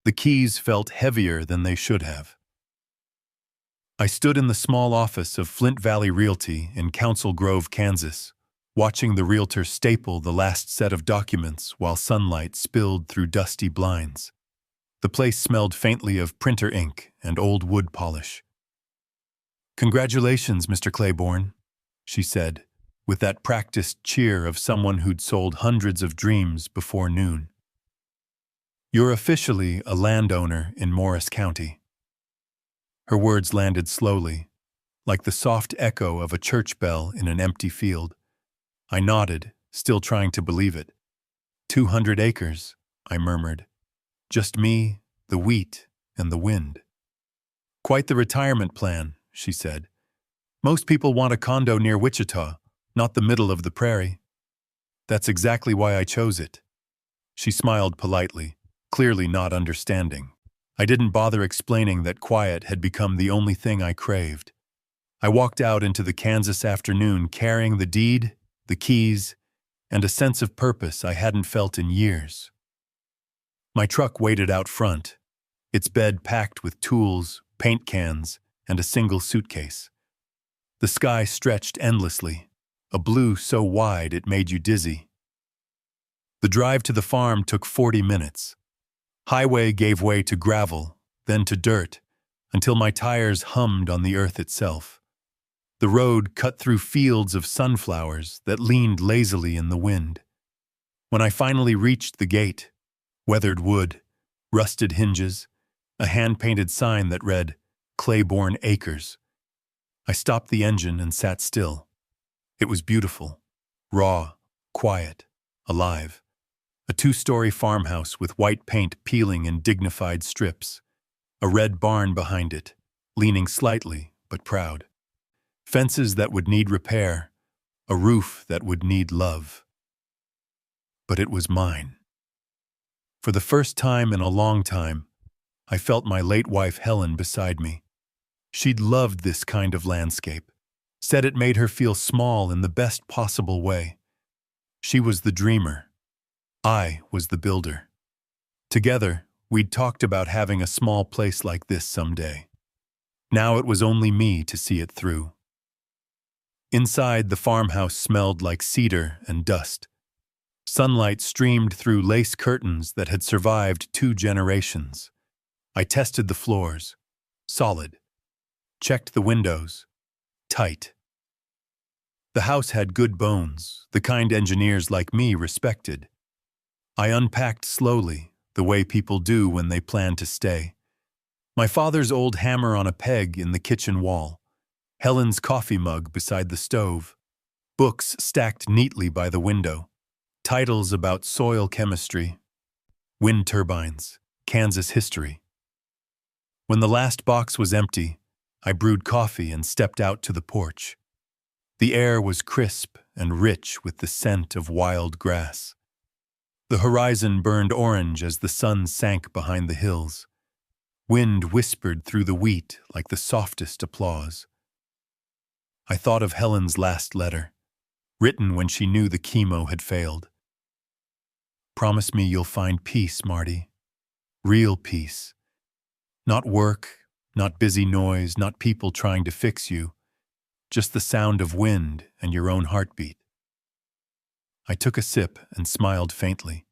The keys felt heavier than they should have. I stood in the small office of Flint Valley Realty in Council Grove, Kansas, watching the realtor staple the last set of documents while sunlight spilled through dusty blinds. The place smelled faintly of printer ink and old wood polish. "Congratulations, Mr. Claiborne," she said, with that practiced cheer of someone who'd sold hundreds of dreams before noon. "You're officially a landowner in Morris County." Her words landed slowly, like the soft echo of a church bell in an empty field. I nodded, still trying to believe it. 200 acres, I murmured. Just me, the wheat, and the wind. "Quite the retirement plan," she said. "Most people want a condo near Wichita, not the middle of the prairie." "That's exactly why I chose it." She smiled politely, clearly not understanding. I didn't bother explaining that quiet had become the only thing I craved. I walked out into the Kansas afternoon carrying the deed, the keys, and a sense of purpose I hadn't felt in years. My truck waited out front, its bed packed with tools, paint cans, and a single suitcase. The sky stretched endlessly, a blue so wide it made you dizzy. The drive to the farm took 40 minutes. Highway gave way to gravel, then to dirt, until my tires hummed on the earth itself. The road cut through fields of sunflowers that leaned lazily in the wind. When I finally reached the gate, weathered wood, rusted hinges, a hand-painted sign that read, "Claiborne Acres," I stopped the engine and sat still. It was beautiful, raw, quiet, alive. A 2-story farmhouse with white paint peeling in dignified strips. A red barn behind it, leaning slightly but proud. Fences that would need repair, a roof that would need love. But it was mine. For the first time in a long time, I felt my late wife Helen beside me. She'd loved this kind of landscape, said it made her feel small in the best possible way. She was the dreamer. I was the builder. Together, we'd talked about having a small place like this someday. Now it was only me to see it through. Inside, the farmhouse smelled like cedar and dust. Sunlight streamed through lace curtains that had survived 2 generations. I tested the floors. Solid. Checked the windows. Tight. The house had good bones, the kind engineers like me respected. I unpacked slowly, the way people do when they plan to stay. My father's old hammer on a peg in the kitchen wall. Helen's coffee mug beside the stove. Books stacked neatly by the window. Titles about soil chemistry, wind turbines, Kansas history. When the last box was empty, I brewed coffee and stepped out to the porch. The air was crisp and rich with the scent of wild grass. The horizon burned orange as the sun sank behind the hills. Wind whispered through the wheat like the softest applause. I thought of Helen's last letter, written when she knew the chemo had failed. "Promise me you'll find peace, Marty. Real peace. Not work, not busy noise, not people trying to fix you. Just the sound of wind and your own heartbeat." I took a sip and smiled faintly.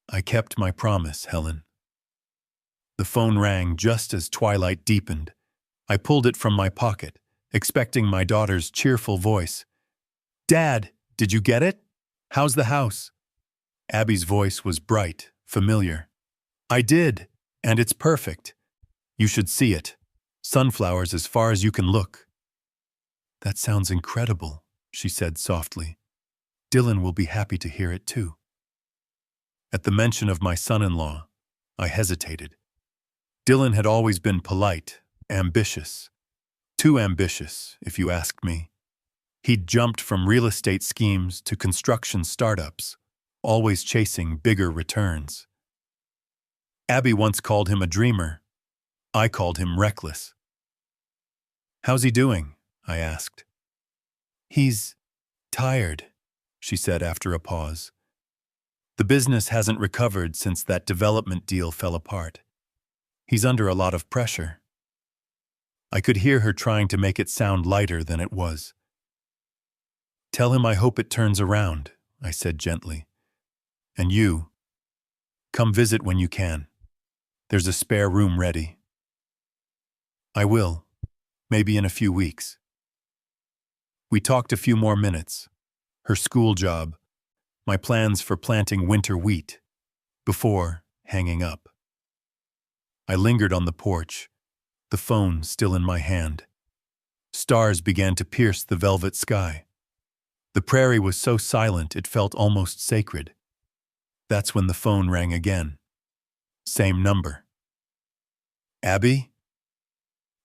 "I kept my promise, Helen." The phone rang just as twilight deepened. I pulled it from my pocket, expecting my daughter's cheerful voice. "Dad, did you get it? How's the house?" Abby's voice was bright, familiar. "I did, and it's perfect. You should see it. Sunflowers as far as you can look." "That sounds incredible," she said softly. "Dylan will be happy to hear it too." At the mention of my son-in-law, I hesitated. Dylan had always been polite, ambitious. Too ambitious, if you asked me. He'd jumped from real estate schemes to construction startups, always chasing bigger returns. Abby once called him a dreamer. I called him reckless. "How's he doing?" I asked. "He's tired," she said after a pause. The business hasn't recovered since that development deal fell apart. He's under a lot of pressure. I could hear her trying to make it sound lighter than it was. Tell him I hope it turns around, I said gently. And you, come visit when you can. There's a spare room ready. I will, maybe in a few weeks. We talked a few more minutes. Her school job, my plans for planting winter wheat, before hanging up. I lingered on the porch, the phone still in my hand. Stars began to pierce the velvet sky. The prairie was so silent it felt almost sacred. That's when the phone rang again. Same number. Abby?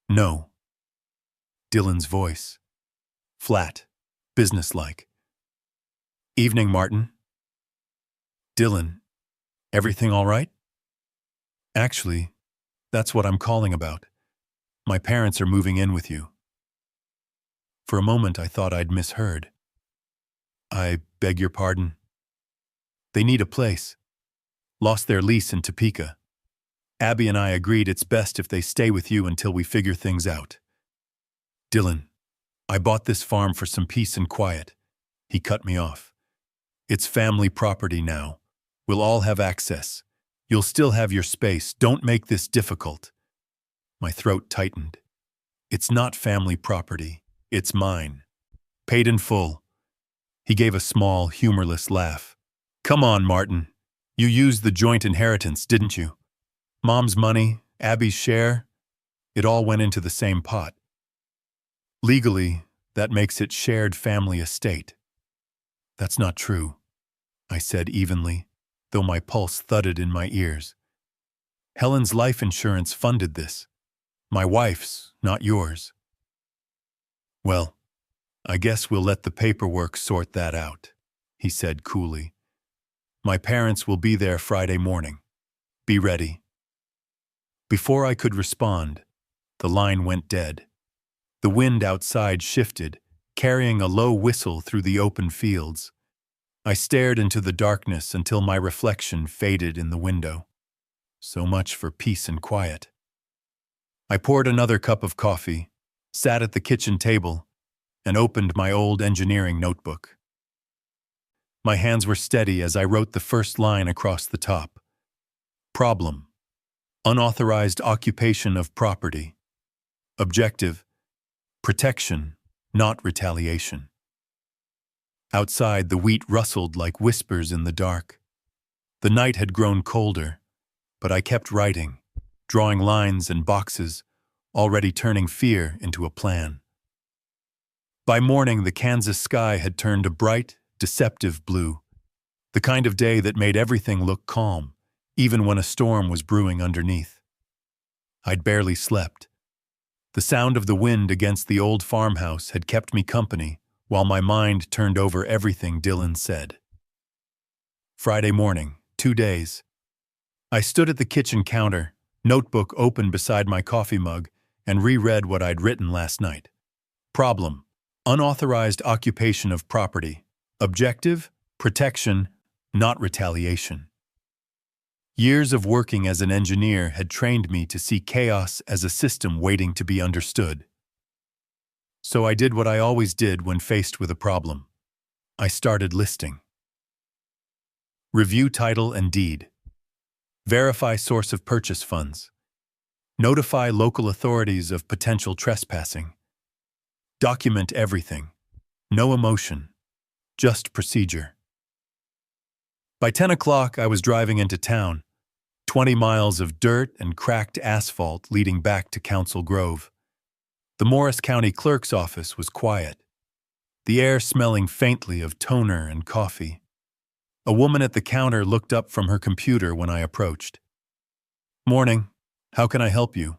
No. Dylan's voice. Flat, businesslike. Evening, Martin. Dylan, everything all right? Actually, that's what I'm calling about. My parents are moving in with you. For a moment, I thought I'd misheard. I beg your pardon. They need a place. Lost their lease in Topeka. Abby and I agreed it's best if they stay with you until we figure things out. Dylan, I bought this farm for some peace and quiet. He cut me off. It's family property now. We'll all have access. You'll still have your space. Don't make this difficult. My throat tightened. It's not family property. It's mine. Paid in full. He gave a small, humorless laugh. Come on, Martin. You used the joint inheritance, didn't you? Mom's money, Abby's share, it all went into the same pot. Legally, that makes it shared family estate. That's not true, I said evenly, though my pulse thudded in my ears. Helen's life insurance funded this. My wife's, not yours. Well, I guess we'll let the paperwork sort that out, he said coolly. My parents will be there Friday morning. Be ready. Before I could respond, the line went dead. The wind outside shifted, carrying a low whistle through the open fields. I stared into the darkness until my reflection faded in the window. So much for peace and quiet. I poured another cup of coffee, sat at the kitchen table, and opened my old engineering notebook. My hands were steady as I wrote the first line across the top. Problem: unauthorized occupation of property. Objective: protection, not retaliation. Outside, the wheat rustled like whispers in the dark. The night had grown colder, but I kept writing, drawing lines and boxes, already turning fear into a plan. By morning, the Kansas sky had turned a bright, deceptive blue, the kind of day that made everything look calm, even when a storm was brewing underneath. I'd barely slept. The sound of the wind against the old farmhouse had kept me company while my mind turned over everything Dylan said. Friday morning, 2 days. I stood at the kitchen counter, notebook open beside my coffee mug, and reread what I'd written last night. Problem: unauthorized occupation of property. Objective: protection, not retaliation. Years of working as an engineer had trained me to see chaos as a system waiting to be understood. So I did what I always did when faced with a problem. I started listing. Review title and deed. Verify source of purchase funds. Notify local authorities of potential trespassing. Document everything. No emotion. Just procedure. By 10 o'clock, I was driving into town, 20 miles of dirt and cracked asphalt leading back to Council Grove. The Morris County Clerk's office was quiet, the air smelling faintly of toner and coffee. A woman at the counter looked up from her computer when I approached. Morning. How can I help you?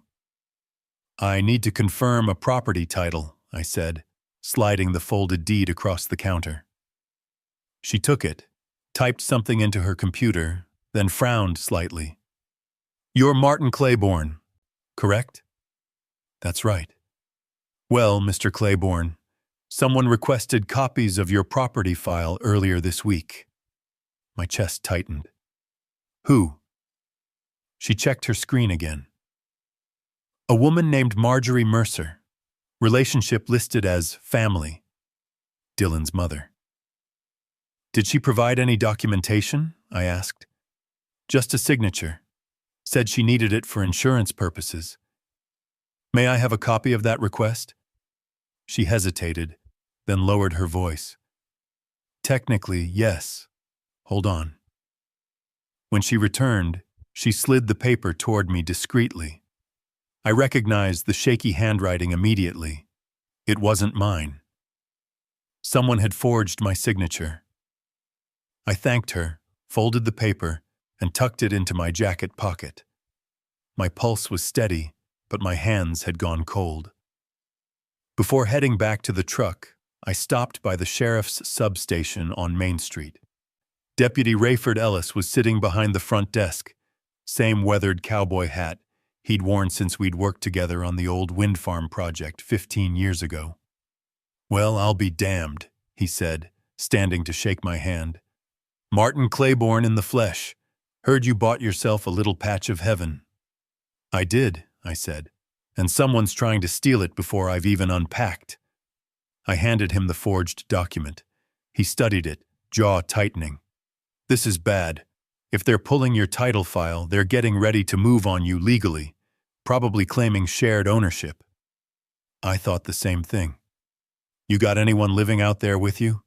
I need to confirm a property title, I said, sliding the folded deed across the counter. She took it, typed something into her computer, then frowned slightly. You're Martin Claiborne, correct? That's right. Well, Mr. Claiborne, someone requested copies of your property file earlier this week. My chest tightened. Who? She checked her screen again. A woman named Marjorie Mercer. Relationship listed as family. Dylan's mother. Did she provide any documentation? I asked. Just a signature. Said she needed it for insurance purposes. May I have a copy of that request? She hesitated, then lowered her voice. Technically, yes. Hold on. When she returned, she slid the paper toward me discreetly. I recognized the shaky handwriting immediately. It wasn't mine. Someone had forged my signature. I thanked her, folded the paper, and tucked it into my jacket pocket. My pulse was steady, but my hands had gone cold. Before heading back to the truck, I stopped by the sheriff's substation on Main Street. Deputy Rayford Ellis was sitting behind the front desk, same weathered cowboy hat he'd worn since we'd worked together on the old wind farm project 15 years ago. Well, I'll be damned, he said, standing to shake my hand. Martin Claiborne in the flesh. Heard you bought yourself a little patch of heaven. I did, I said, and someone's trying to steal it before I've even unpacked. I handed him the forged document. He studied it, jaw tightening. This is bad. If they're pulling your title file, they're getting ready to move on you legally, probably claiming shared ownership. I thought the same thing. You got anyone living out there with you?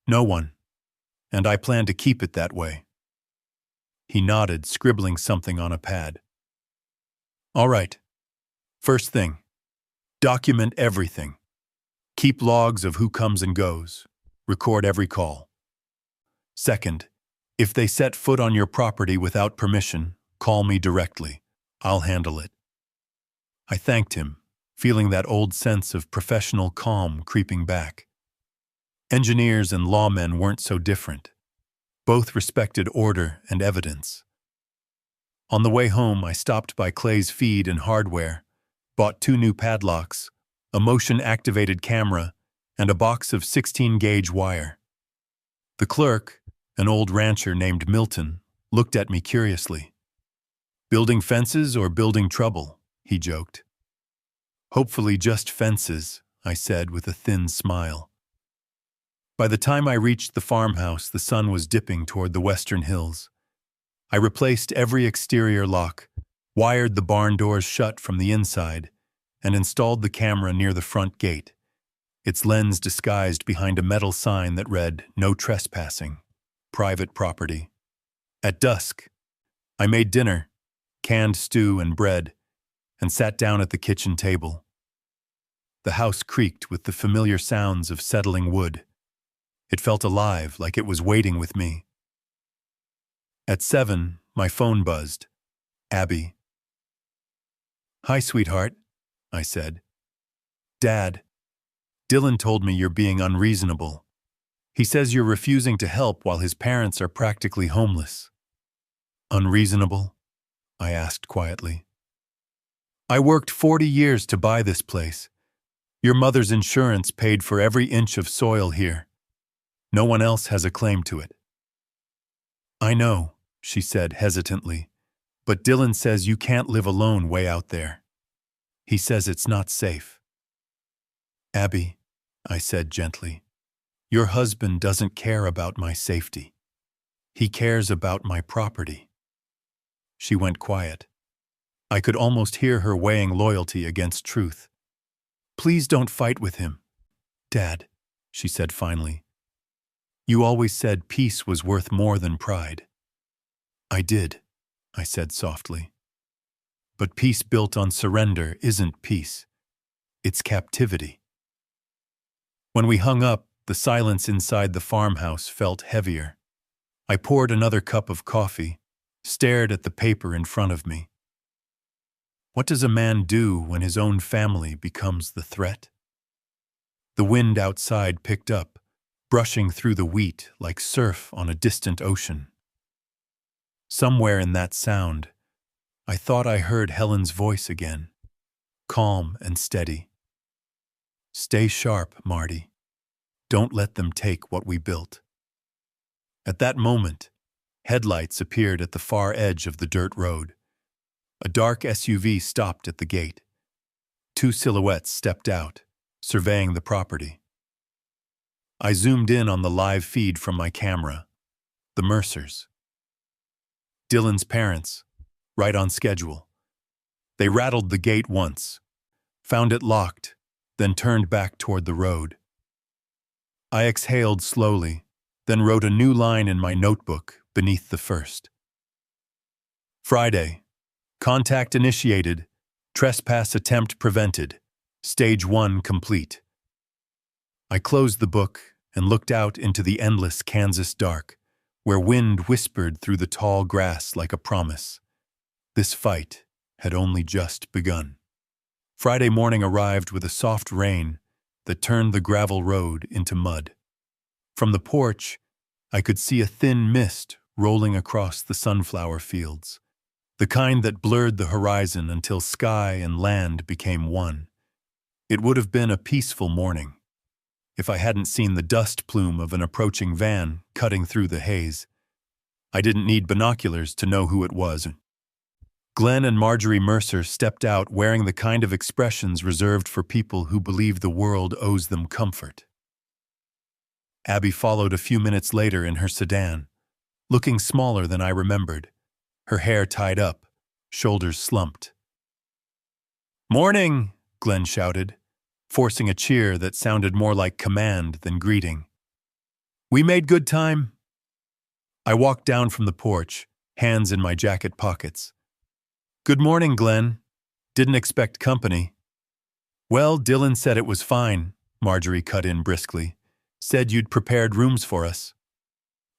No one. And I plan to keep it that way. He nodded, scribbling something on a pad. All right. First thing, document everything. Keep logs of who comes and goes. Record every call. Second, if they set foot on your property without permission, call me directly. I'll handle it. I thanked him, feeling that old sense of professional calm creeping back. Engineers and lawmen weren't so different. Both respected order and evidence. On the way home, I stopped by Clay's Feed and Hardware, bought 2 new padlocks, a motion-activated camera, and a box of 16-gauge wire. The clerk, an old rancher named Milton, looked at me curiously. Building fences or building trouble, he joked. Hopefully just fences, I said with a thin smile. By the time I reached the farmhouse, the sun was dipping toward the western hills. I replaced every exterior lock, wired the barn doors shut from the inside, and installed the camera near the front gate, its lens disguised behind a metal sign that read, "No trespassing, private property." At dusk, I made dinner, canned stew and bread, and sat down at the kitchen table. The house creaked with the familiar sounds of settling wood. It felt alive, like it was waiting with me. At 7, my phone buzzed. Abby. "Hi, sweetheart," I said. "Dad, Dylan told me you're being unreasonable. He says you're refusing to help while his parents are practically homeless." "Unreasonable?" I asked quietly. "I worked 40 years to buy this place. Your mother's insurance paid for every inch of soil here. No one else has a claim to it." "I know," she said hesitantly, "but Dylan says you can't live alone way out there. He says it's not safe." "Abby," I said gently, "your husband doesn't care about my safety. He cares about my property." She went quiet. I could almost hear her weighing loyalty against truth. "Please don't fight with him, Dad," she said finally. "You always said peace was worth more than pride." "I did," I said softly. "But peace built on surrender isn't peace. It's captivity." When we hung up, the silence inside the farmhouse felt heavier. I poured another cup of coffee, stared at the paper in front of me. What does a man do when his own family becomes the threat? The wind outside picked up, brushing through the wheat like surf on a distant ocean. Somewhere in that sound, I thought I heard Helen's voice again, calm and steady. "Stay sharp, Marty. Don't let them take what we built." At that moment, headlights appeared at the far edge of the dirt road. A dark SUV stopped at the gate. Two silhouettes stepped out, surveying the property. I zoomed in on the live feed from my camera. The Mercers. Dylan's parents, right on schedule. They rattled the gate once, found it locked, then turned back toward the road. I exhaled slowly, then wrote a new line in my notebook beneath the first. Friday. Contact initiated. Trespass attempt prevented. Stage 1 complete. I closed the book and looked out into the endless Kansas dark, where wind whispered through the tall grass like a promise. This fight had only just begun. Friday morning arrived with a soft rain that turned the gravel road into mud. From the porch, I could see a thin mist rolling across the sunflower fields, the kind that blurred the horizon until sky and land became one. It would have been a peaceful morning if I hadn't seen the dust plume of an approaching van cutting through the haze. I didn't need binoculars to know who it was. Glenn and Marjorie Mercer stepped out wearing the kind of expressions reserved for people who believe the world owes them comfort. Abby followed a few minutes later in her sedan, looking smaller than I remembered, her hair tied up, shoulders slumped. "Morning!" Glenn shouted, forcing a cheer that sounded more like command than greeting. "We made good time." I walked down from the porch, hands in my jacket pockets. "Good morning, Glenn. Didn't expect company." "Well, Dylan said it was fine," Marjorie cut in briskly. "Said you'd prepared rooms for us."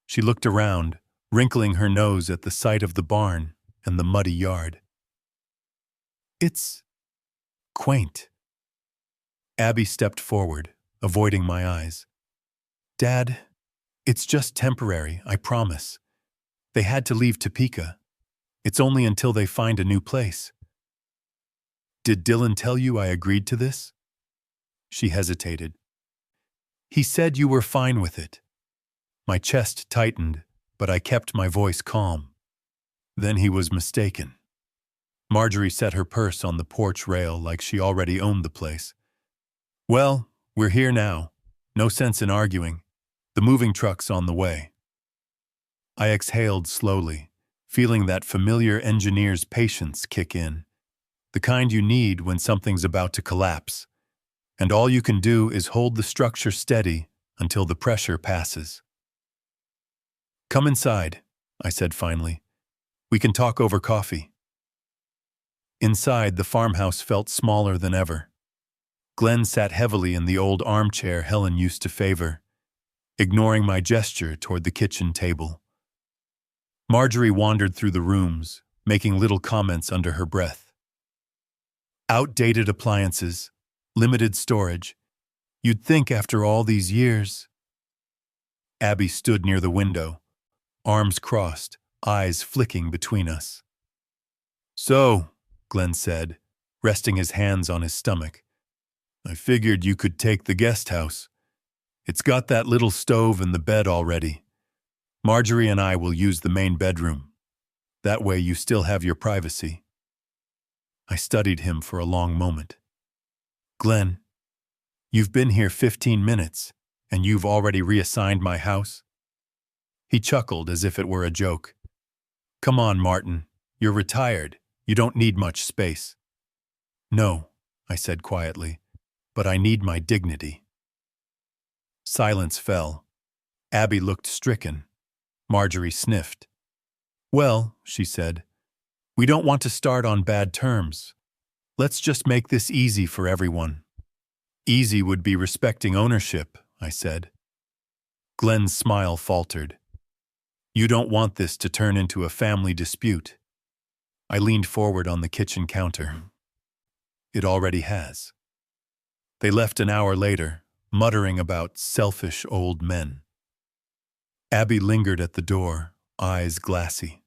She looked around, wrinkling her nose at the sight of the barn and the muddy yard. "It's quaint." Abby stepped forward, avoiding my eyes. "Dad, it's just temporary, I promise. They had to leave Topeka. It's only until they find a new place." "Did Dylan tell you I agreed to this?" She hesitated. "He said you were fine with it." My chest tightened, but I kept my voice calm. Then he was mistaken. Marjorie set her purse on the porch rail like she already owned the place. "Well, we're here now. No sense in arguing. The moving truck's on the way." I exhaled slowly, feeling that familiar engineer's patience kick in, the kind you need when something's about to collapse, and all you can do is hold the structure steady until the pressure passes. "Come inside," I said finally. "We can talk over coffee." Inside, the farmhouse felt smaller than ever. Glenn sat heavily in the old armchair Helen used to favor, ignoring my gesture toward the kitchen table. Marjorie wandered through the rooms, making little comments under her breath. "Outdated appliances, limited storage. You'd think after all these years." Abby stood near the window, arms crossed, eyes flicking between us. "So," Glenn said, resting his hands on his stomach, "I figured you could take the guest house. It's got that little stove and the bed already. Marjorie and I will use the main bedroom. That way you still have your privacy." I studied him for a long moment. "Glenn, you've been here 15 minutes, and you've already reassigned my house?" He chuckled as if it were a joke. "Come on, Martin. You're retired. You don't need much space." "No," I said quietly, "but I need my dignity." Silence fell. Abby looked stricken. Marjorie sniffed. "Well," she said, "we don't want to start on bad terms. Let's just make this easy for everyone." "Easy would be respecting ownership," I said. Glenn's smile faltered. "You don't want this to turn into a family dispute." I leaned forward on the kitchen counter. "It already has." They left an hour later, muttering about selfish old men. Abby lingered at the door, eyes glassy.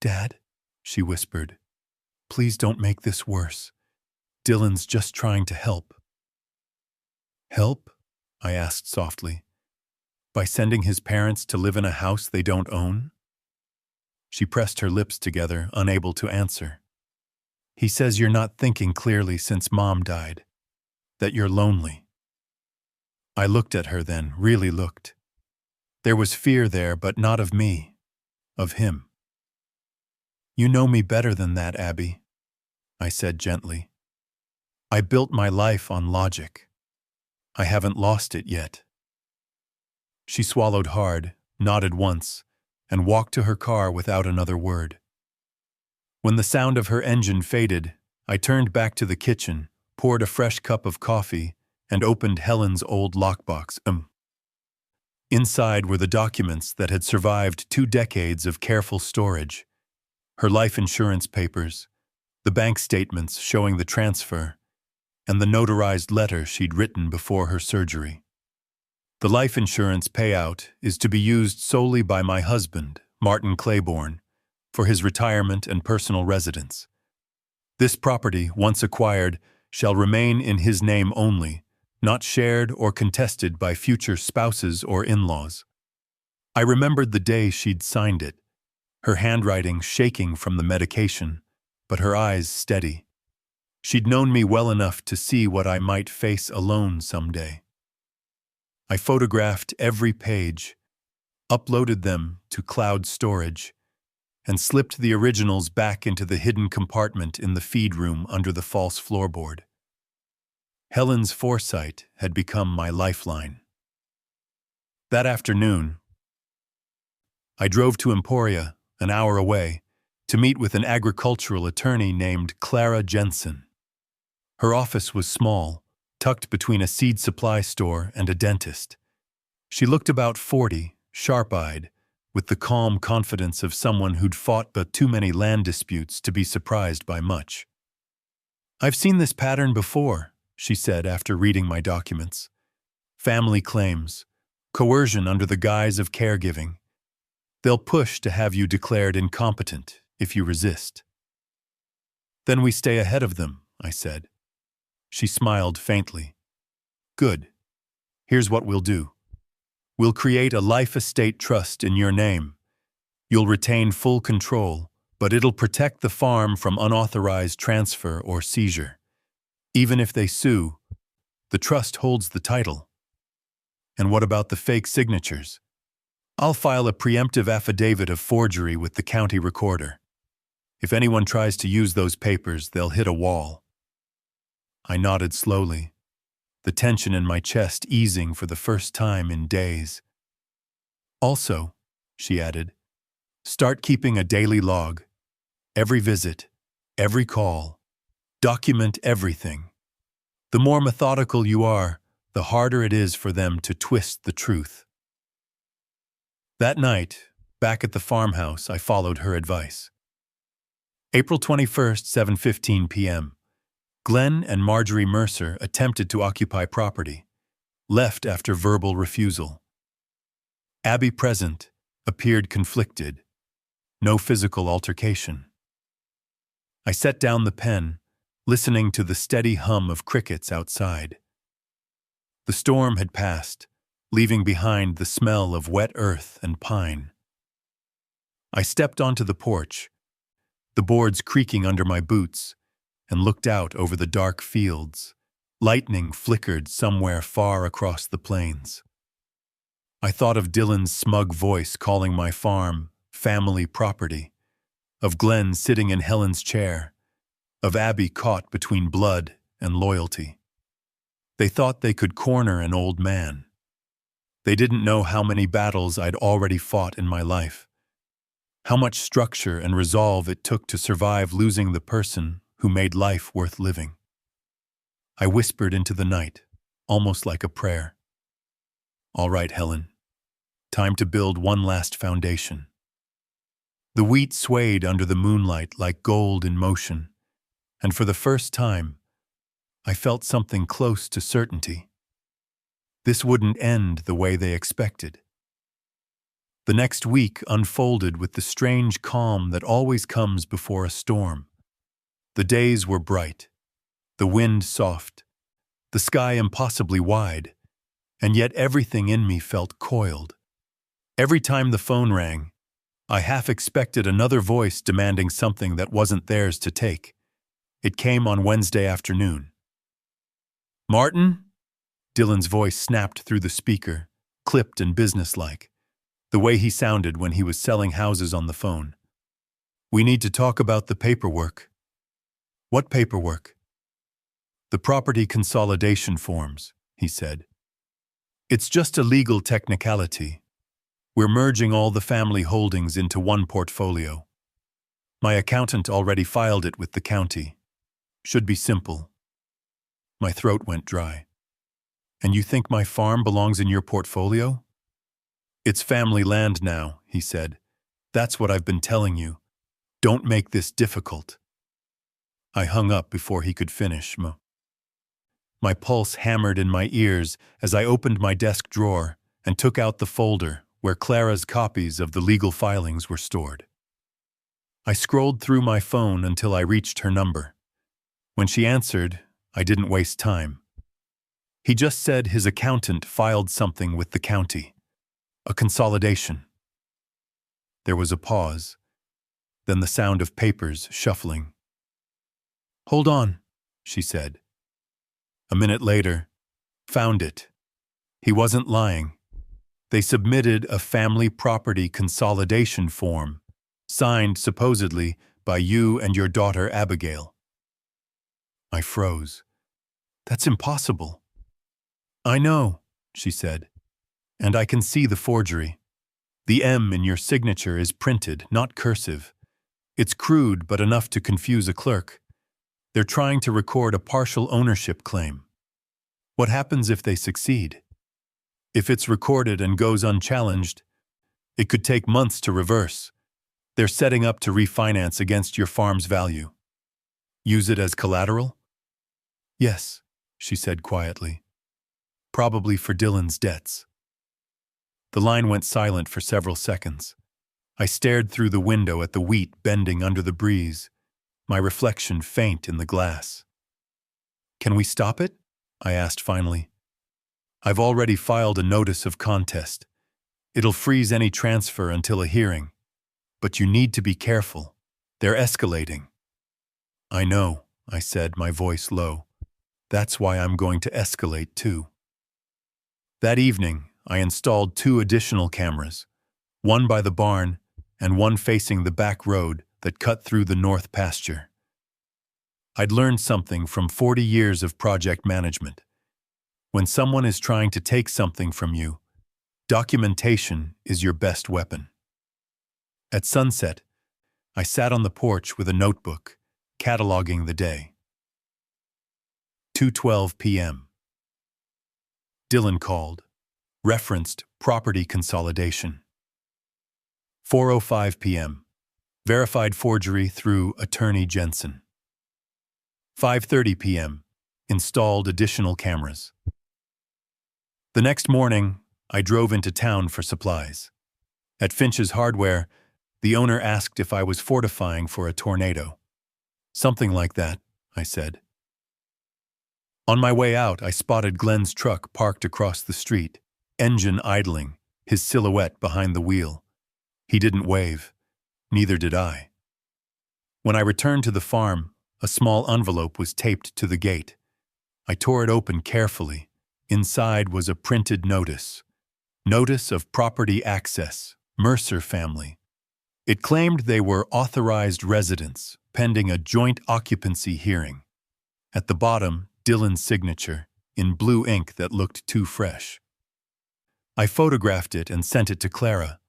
"Dad," she whispered, "please don't make this worse. Dylan's just trying to help." "Help?" I asked softly. By sending his parents to live in a house they don't own? She pressed her lips together, unable to answer. He says you're not thinking clearly since Mom died, that you're lonely. I looked at her then, really looked. There was fear there, but not of me, of him. You know me better than that, Abby, I said gently. I built my life on logic. I haven't lost it yet. She swallowed hard, nodded once, and walked to her car without another word. When the sound of her engine faded, I turned back to the kitchen, poured a fresh cup of coffee, and opened Helen's old lockbox. Inside were the documents that had survived 2 decades of careful storage. Her life insurance papers, the bank statements showing the transfer, and the notarized letter she'd written before her surgery. The life insurance payout is to be used solely by my husband, Martin Claiborne, for his retirement and personal residence. This property, once acquired, shall remain in his name only, not shared or contested by future spouses or in-laws. I remembered the day she'd signed it, her handwriting shaking from the medication, but her eyes steady. She'd known me well enough to see what I might face alone someday. I photographed every page, uploaded them to cloud storage, and slipped the originals back into the hidden compartment in the feed room under the false floorboard. Helen's foresight had become my lifeline. That afternoon, I drove to Emporia, an hour away, to meet with an agricultural attorney named Clara Jensen. Her office was small, tucked between a seed supply store and a dentist. She looked about 40, sharp-eyed, with the calm confidence of someone who'd fought but too many land disputes to be surprised by much. "I've seen this pattern before," she said after reading my documents. "Family claims, coercion under the guise of caregiving. They'll push to have you declared incompetent if you resist." "Then we stay ahead of them," I said. She smiled faintly. "Good. Here's what we'll do. We'll create a life estate trust in your name. You'll retain full control, but it'll protect the farm from unauthorized transfer or seizure. Even if they sue, the trust holds the title." "And what about the fake signatures?" "I'll file a preemptive affidavit of forgery with the county recorder. If anyone tries to use those papers, they'll hit a wall." I nodded slowly, the tension in my chest easing for the first time in days. "Also," she added, "start keeping a daily log. Every visit, every call. Document everything. The more methodical you are, the harder it is for them to twist the truth." That night, back at the farmhouse, I followed her advice. April 21st, 7:15 p.m. Glenn and Marjorie Mercer attempted to occupy property, left after verbal refusal. Abby, present, appeared conflicted. No physical altercation. I set down the pen, listening to the steady hum of crickets outside. The storm had passed, leaving behind the smell of wet earth and pine. I stepped onto the porch, the boards creaking under my boots, and looked out over the dark fields. Lightning flickered somewhere far across the plains. I thought of Dylan's smug voice calling my farm family property, of Glenn sitting in Helen's chair, of Abby caught between blood and loyalty. They thought they could corner an old man. They didn't know how many battles I'd already fought in my life, how much structure and resolve it took to survive losing the person who made life worth living. I whispered into the night, almost like a prayer. "All right, Helen. Time to build one last foundation." The wheat swayed under the moonlight like gold in motion, and for the first time, I felt something close to certainty. This wouldn't end the way they expected. The next week unfolded with the strange calm that always comes before a storm. The days were bright, the wind soft, the sky impossibly wide, and yet everything in me felt coiled. Every time the phone rang, I half expected another voice demanding something that wasn't theirs to take. It came on Wednesday afternoon. "Martin?" Dylan's voice snapped through the speaker, clipped and businesslike, the way he sounded when he was selling houses on the phone. "We need to talk about the paperwork." "What paperwork?" "The property consolidation forms," he said. "It's just a legal technicality. We're merging all the family holdings into one portfolio. My accountant already filed it with the county. Should be simple." My throat went dry. "And you think my farm belongs in your portfolio?" "It's family land now," he said. "That's what I've been telling you. Don't make this difficult." I hung up before he could finish. My pulse hammered in my ears as I opened my desk drawer and took out the folder where Clara's copies of the legal filings were stored. I scrolled through my phone until I reached her number. When she answered, I didn't waste time. He just said his accountant filed something with the county. A consolidation. There was a pause, then the sound of papers shuffling. "Hold on," she said. A minute later, "Found it." He wasn't lying. They submitted a family property consolidation form, signed supposedly by you and your daughter Abigail. I froze. "That's impossible." "I know," she said, "and I can see the forgery. The M in your signature is printed, not cursive. It's crude but enough to confuse a clerk. They're trying to record a partial ownership claim. What happens if they succeed? If it's recorded and goes unchallenged, it could take months to reverse. They're setting up to refinance against your farm's value. Use it as collateral?" "Yes," she said quietly. "Probably for Dylan's debts." The line went silent for several seconds. I stared through the window at the wheat bending under the breeze, my reflection faint in the glass. "Can we stop it?" I asked finally. "I've already filed a notice of contest. It'll freeze any transfer until a hearing. But you need to be careful. They're escalating." "I know," I said, my voice low. "That's why I'm going to escalate too." That evening, I installed 2 additional cameras, one by the barn and one facing the back road that cut through the north pasture. I'd learned something from 40 years of project management. When someone is trying to take something from you, documentation is your best weapon. At sunset, I sat on the porch with a notebook, cataloging the day. 2:12 p.m. Dylan called, referenced property consolidation. 4:05 p.m. Verified forgery through attorney Jensen. 5:30 p.m. Installed additional cameras. The next morning, I drove into town for supplies. At Finch's Hardware, the owner asked if I was fortifying for a tornado. "Something like that," I said. On my way out, I spotted Glenn's truck parked across the street, engine idling, his silhouette behind the wheel. He didn't wave. Neither did I. When I returned to the farm, a small envelope was taped to the gate. I tore it open carefully. Inside was a printed notice. Notice of property access, Mercer family. It claimed they were authorized residents, pending a joint occupancy hearing. At the bottom, Dylan's signature, in blue ink that looked too fresh. I photographed it and sent it to Clara.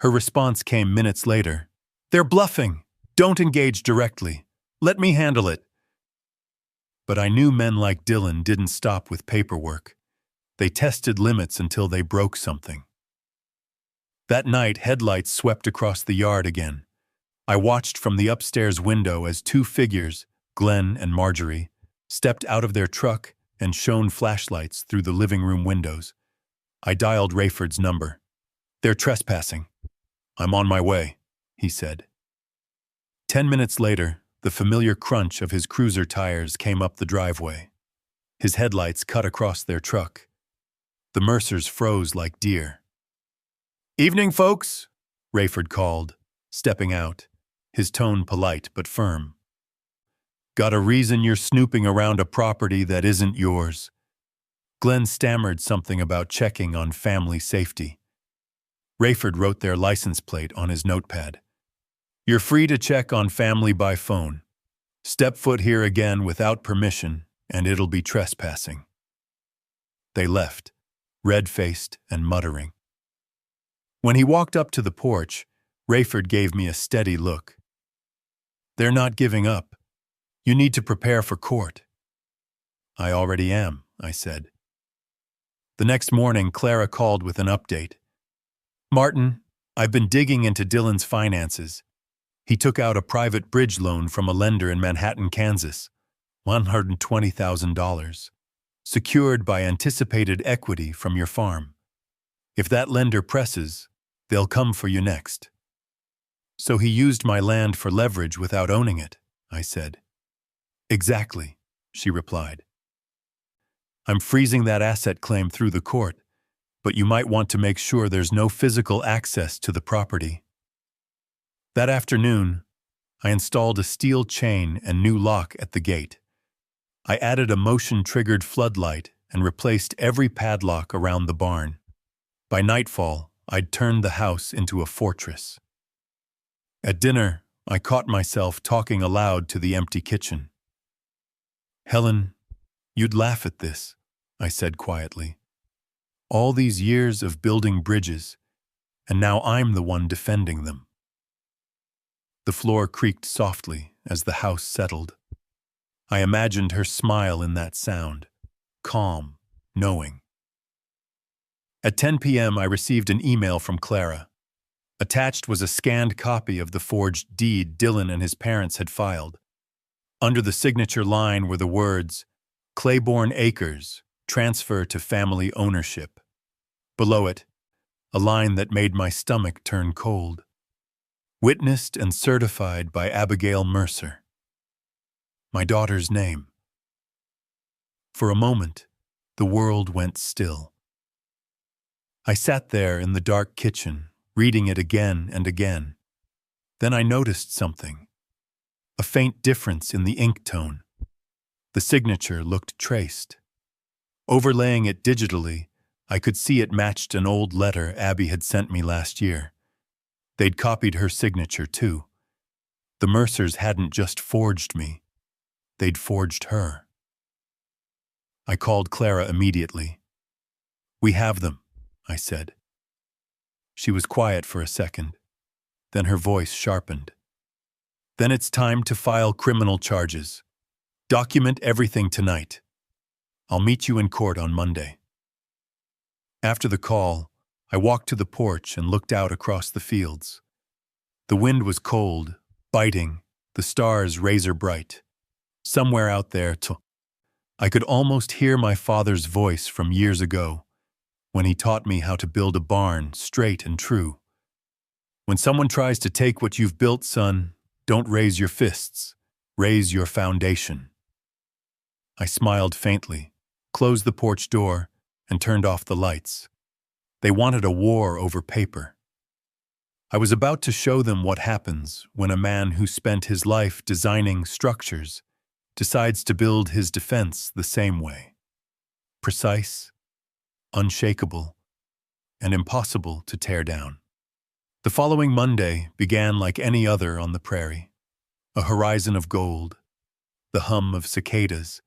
Her response came minutes later. "They're bluffing. Don't engage directly. Let me handle it." But I knew men like Dylan didn't stop with paperwork. They tested limits until they broke something. That night, headlights swept across the yard again. I watched from the upstairs window as 2 figures, Glenn and Marjorie, stepped out of their truck and shone flashlights through the living room windows. I dialed Rayford's number. "They're trespassing." "I'm on my way," he said. 10 minutes later, the familiar crunch of his cruiser tires came up the driveway. His headlights cut across their truck. The Mercers froze like deer. "Evening, folks," Rayford called, stepping out, his tone polite but firm. "Got a reason you're snooping around a property that isn't yours?" Glenn stammered something about checking on family safety. Rayford wrote their license plate on his notepad. "You're free to check on family by phone. Step foot here again without permission, and it'll be trespassing." They left, red-faced and muttering. When he walked up to the porch, Rayford gave me a steady look. "They're not giving up. You need to prepare for court." "I already am," I said. The next morning, Clara called with an update. "Martin, I've been digging into Dylan's finances. He took out a private bridge loan from a lender in Manhattan, Kansas, $120,000, secured by anticipated equity from your farm. If that lender presses, they'll come for you next." "So he used my land for leverage without owning it," I said. "Exactly," she replied. "I'm freezing that asset claim through the court, but you might want to make sure there's no physical access to the property." That afternoon, I installed a steel chain and new lock at the gate. I added a motion-triggered floodlight and replaced every padlock around the barn. By nightfall, I'd turned the house into a fortress. At dinner, I caught myself talking aloud to the empty kitchen. "Helen, you'd laugh at this," I said quietly. "All these years of building bridges, and now I'm the one defending them." The floor creaked softly as the house settled. I imagined her smile in that sound, calm, knowing. At 10 p.m., I received an email from Clara. Attached was a scanned copy of the forged deed Dylan and his parents had filed. Under the signature line were the words, "Claiborne Acres, transfer to family ownership." Below it, a line that made my stomach turn cold. "Witnessed and certified by Abigail Mercer." My daughter's name. For a moment, the world went still. I sat there in the dark kitchen, reading it again and again. Then I noticed something. A faint difference in the ink tone. The signature looked traced. Overlaying it digitally, I could see it matched an old letter Abby had sent me last year. They'd copied her signature, too. The Mercers hadn't just forged me. They'd forged her. I called Clara immediately. "We have them," I said. She was quiet for a second. Then her voice sharpened. "Then it's time to file criminal charges. Document everything tonight. I'll meet you in court on Monday." After the call, I walked to the porch and looked out across the fields. The wind was cold, biting, the stars razor bright. Somewhere out there, I could almost hear my father's voice from years ago, when he taught me how to build a barn straight and true. "When someone tries to take what you've built, son, don't raise your fists. Raise your foundation." I smiled faintly, closed the porch door, and turned off the lights. They wanted a war over paper. I was about to show them what happens when a man who spent his life designing structures decides to build his defense the same way. Precise, unshakable, and impossible to tear down. The following Monday began like any other on the prairie. A horizon of gold, the hum of cicadas,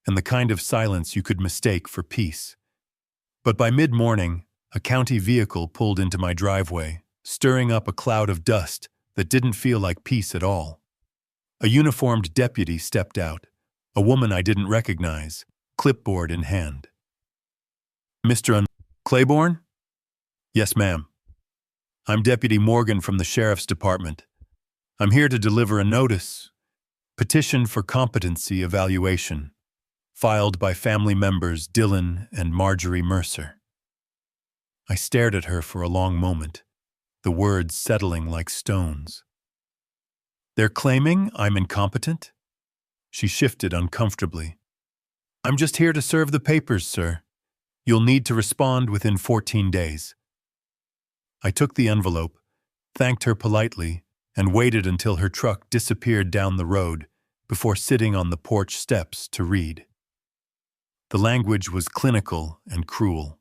and the kind of silence you could mistake for peace. But by mid-morning, a county vehicle pulled into my driveway, stirring up a cloud of dust that didn't feel like peace at all. A uniformed deputy stepped out, a woman I didn't recognize, clipboard in hand. "Mr. Claiborne?" "Yes, ma'am. I'm Deputy Morgan from the Sheriff's Department. I'm here to deliver a notice, petition for competency evaluation, filed by family members Dylan and Marjorie Mercer." I stared at her for a long moment, the words settling like stones. "They're claiming I'm incompetent?" She shifted uncomfortably. "I'm just here to serve the papers, sir. You'll need to respond within 14 days. I took the envelope, thanked her politely, and waited until her truck disappeared down the road before sitting on the porch steps to read. The language was clinical and cruel.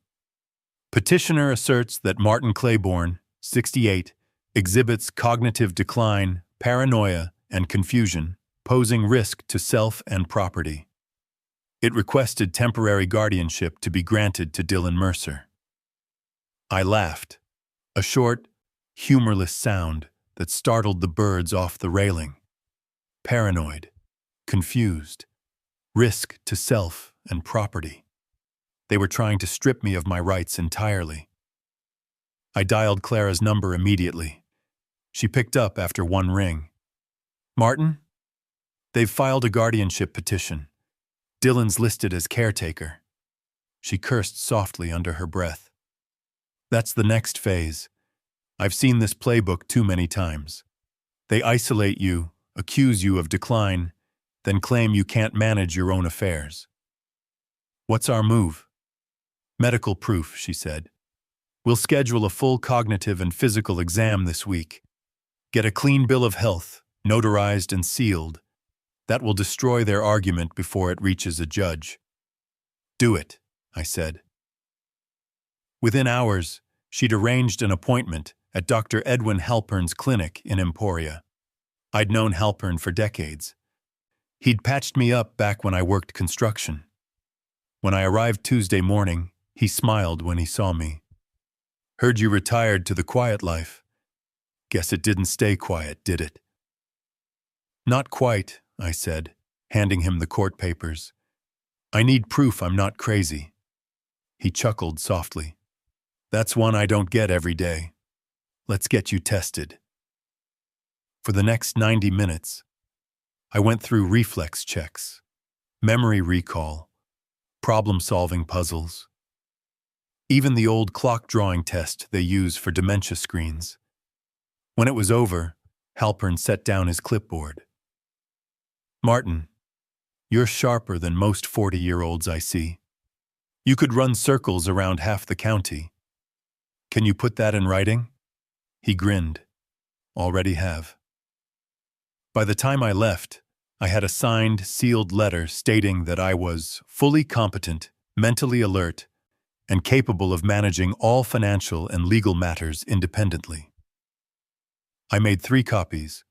Petitioner asserts that Martin Claiborne, 68, exhibits cognitive decline, paranoia, and confusion, posing risk to self and property. It requested temporary guardianship to be granted to Dylan Mercer. I laughed, a short, humorless sound that startled the birds off the railing. Paranoid, confused, risk to self and property. They were trying to strip me of my rights entirely. I dialed Clara's number immediately. She picked up after one ring. Martin? They've filed a guardianship petition. Dylan's listed as caretaker. She cursed softly under her breath. That's the next phase. I've seen this playbook too many times. They isolate you, accuse you of decline, then claim you can't manage your own affairs. What's our move? Medical proof, she said. We'll schedule a full cognitive and physical exam this week. Get a clean bill of health, notarized and sealed. That will destroy their argument before it reaches a judge. Do it, I said. Within hours, she'd arranged an appointment at Dr. Edwin Halpern's clinic in Emporia. I'd known Halpern for decades. He'd patched me up back when I worked construction. When I arrived Tuesday morning, he smiled when he saw me. Heard you retired to the quiet life. Guess it didn't stay quiet, did it? Not quite, I said, handing him the court papers. I need proof I'm not crazy. He chuckled softly. That's one I don't get every day. Let's get you tested. For the next 90 minutes, I went through reflex checks, memory recall, problem-solving puzzles, even the old clock drawing test they use for dementia screens. When it was over, Halpern set down his clipboard. Martin, you're sharper than most 40-year-olds I see. You could run circles around half the county. Can you put that in writing? He grinned. Already have. By the time I left, I had a signed, sealed letter stating that I was fully competent, mentally alert, and capable of managing all financial and legal matters independently. I made 3 copies,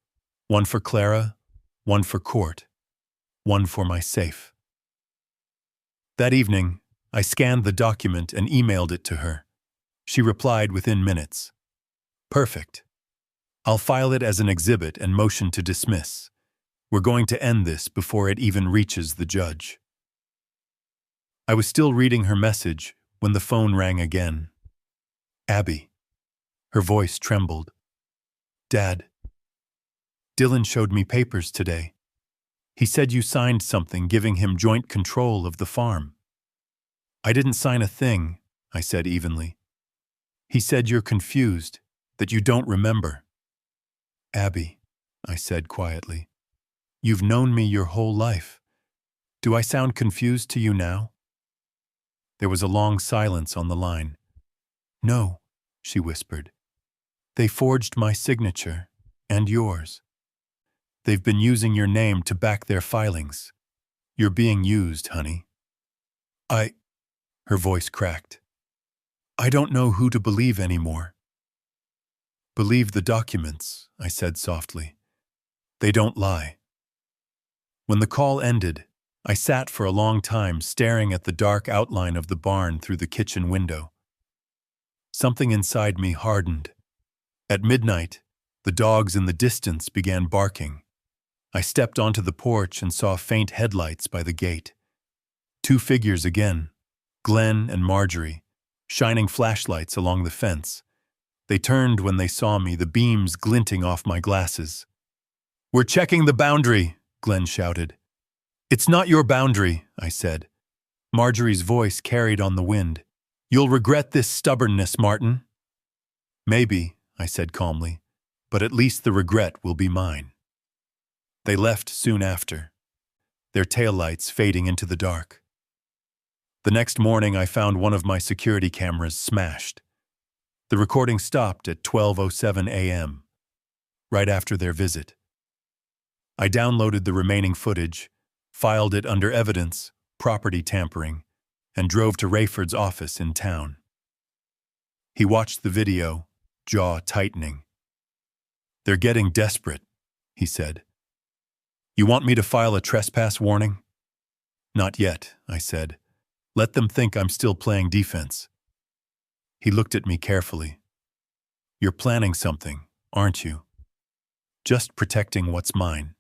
one for Clara, one for court, one for my safe. That evening, I scanned the document and emailed it to her. She replied within minutes. Perfect. I'll file it as an exhibit and motion to dismiss. We're going to end this before it even reaches the judge. I was still reading her message when the phone rang again. Abby. Her voice trembled. Dad. Dylan showed me papers today. He said you signed something giving him joint control of the farm. I didn't sign a thing, I said evenly. He said you're confused, that you don't remember. Abby, I said quietly, you've known me your whole life. Do I sound confused to you now? There was a long silence on the line. No, she whispered. They forged my signature, and yours. They've been using your name to back their filings. You're being used, honey. Her voice cracked. I don't know who to believe anymore. Believe the documents, I said softly. They don't lie. When the call ended, I sat for a long time staring at the dark outline of the barn through the kitchen window. Something inside me hardened. At midnight, the dogs in the distance began barking. I stepped onto the porch and saw faint headlights by the gate. 2 figures again, Glenn and Marjorie, shining flashlights along the fence. They turned when they saw me, the beams glinting off my glasses. We're checking the boundary, Glenn shouted. It's not your boundary, I said. Marjorie's voice carried on the wind. You'll regret this stubbornness, Martin. Maybe, I said calmly, but at least the regret will be mine. They left soon after, their taillights fading into the dark. The next morning, I found one of my security cameras smashed. The recording stopped at 12:07 a.m., right after their visit. I downloaded the remaining footage, filed it under evidence, property tampering, and drove to Rayford's office in town. He watched the video, jaw tightening. "They're getting desperate," he said. "You want me to file a trespass warning?" "Not yet," I said. "Let them think I'm still playing defense." He looked at me carefully. "You're planning something, aren't you?" "Just protecting what's mine."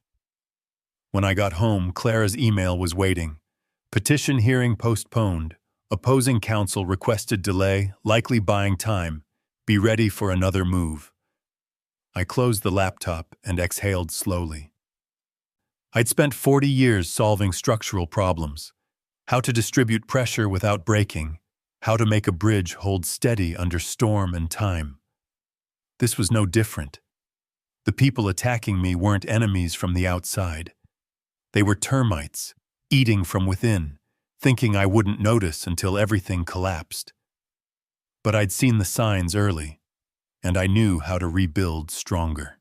When I got home, Clara's email was waiting. Petition hearing postponed. Opposing counsel requested delay, likely buying time. Be ready for another move. I closed the laptop and exhaled slowly. I'd spent 40 years solving structural problems. How to distribute pressure without breaking. How to make a bridge hold steady under storm and time. This was no different. The people attacking me weren't enemies from the outside. They were termites, eating from within, thinking I wouldn't notice until everything collapsed. But I'd seen the signs early, and I knew how to rebuild stronger.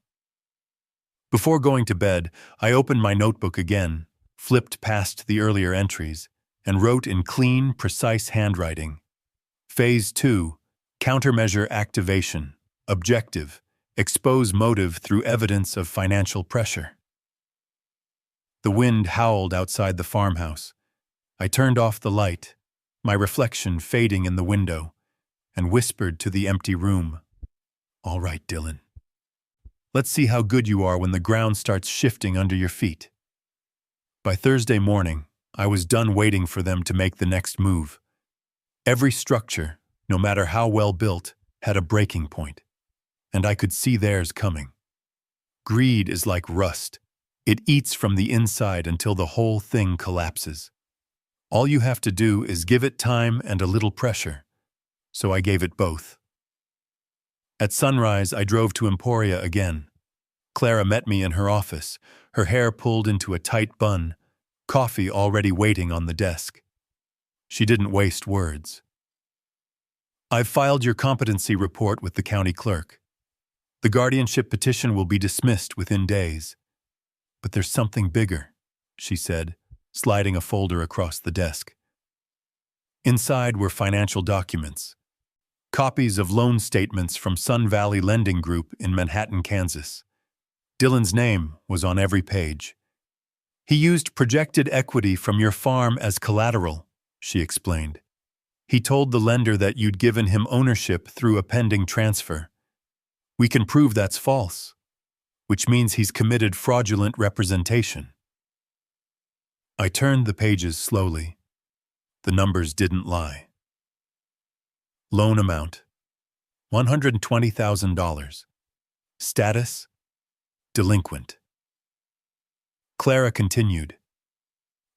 Before going to bed, I opened my notebook again, flipped past the earlier entries, and wrote in clean, precise handwriting. Phase 2, countermeasure activation, objective, expose motive through evidence of financial pressure. The wind howled outside the farmhouse. I turned off the light, my reflection fading in the window, and whispered to the empty room. "All right, Dylan. Let's see how good you are when the ground starts shifting under your feet." By Thursday morning, I was done waiting for them to make the next move. Every structure, no matter how well built, had a breaking point, and I could see theirs coming. Greed is like rust. It eats from the inside until the whole thing collapses. All you have to do is give it time and a little pressure. So I gave it both. At sunrise, I drove to Emporia again. Clara met me in her office, her hair pulled into a tight bun, coffee already waiting on the desk. She didn't waste words. "I've filed your competency report with the county clerk. The guardianship petition will be dismissed within days. But there's something bigger," she said, sliding a folder across the desk. Inside were financial documents, copies of loan statements from Sun Valley Lending Group in Manhattan, Kansas. Dylan's name was on every page. "He used projected equity from your farm as collateral," she explained. "He told the lender that you'd given him ownership through a pending transfer. We can prove that's false, which means he's committed fraudulent representation." I turned the pages slowly. The numbers didn't lie. Loan amount, $120,000. Status, delinquent. Clara continued.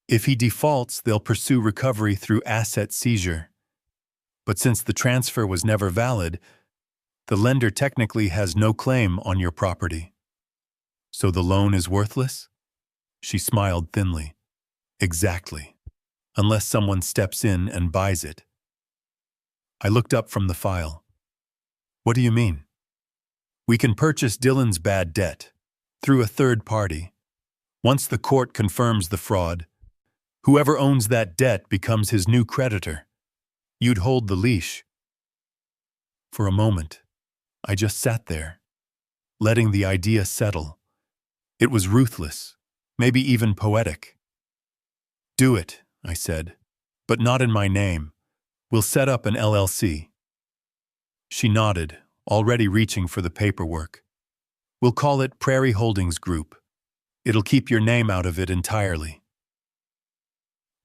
"If he defaults, they'll pursue recovery through asset seizure. But since the transfer was never valid, the lender technically has no claim on your property." "So the loan is worthless?" She smiled thinly. "Exactly. Unless someone steps in and buys it." I looked up from the file. "What do you mean?" "We can purchase Dylan's bad debt through a third party. Once the court confirms the fraud, whoever owns that debt becomes his new creditor. You'd hold the leash." For a moment, I just sat there, letting the idea settle. It was ruthless, maybe even poetic. "Do it," I said, "but not in my name. We'll set up an LLC." She nodded, already reaching for the paperwork. "We'll call it Prairie Holdings Group. It'll keep your name out of it entirely."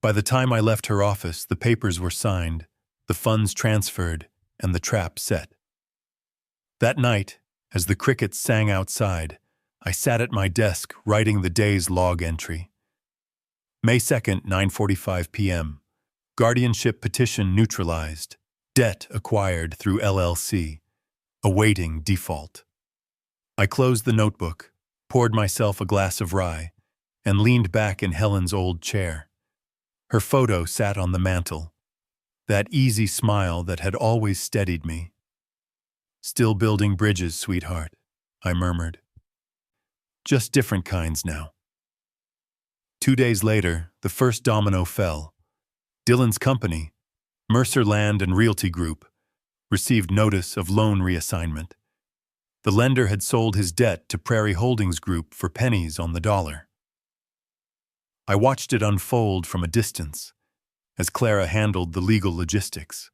By the time I left her office, the papers were signed, the funds transferred, and the trap set. That night, as the crickets sang outside, I sat at my desk writing the day's log entry. May 2nd, 9:45 p.m. Guardianship petition neutralized. Debt acquired through LLC. Awaiting default. I closed the notebook, poured myself a glass of rye, and leaned back in Helen's old chair. Her photo sat on the mantel, that easy smile that had always steadied me. "Still building bridges, sweetheart," I murmured. "Just different kinds now." 2 days later, the first domino fell. Dylan's company, Mercer Land and Realty Group, received notice of loan reassignment. The lender had sold his debt to Prairie Holdings Group for pennies on the dollar. I watched it unfold from a distance as Clara handled the legal logistics.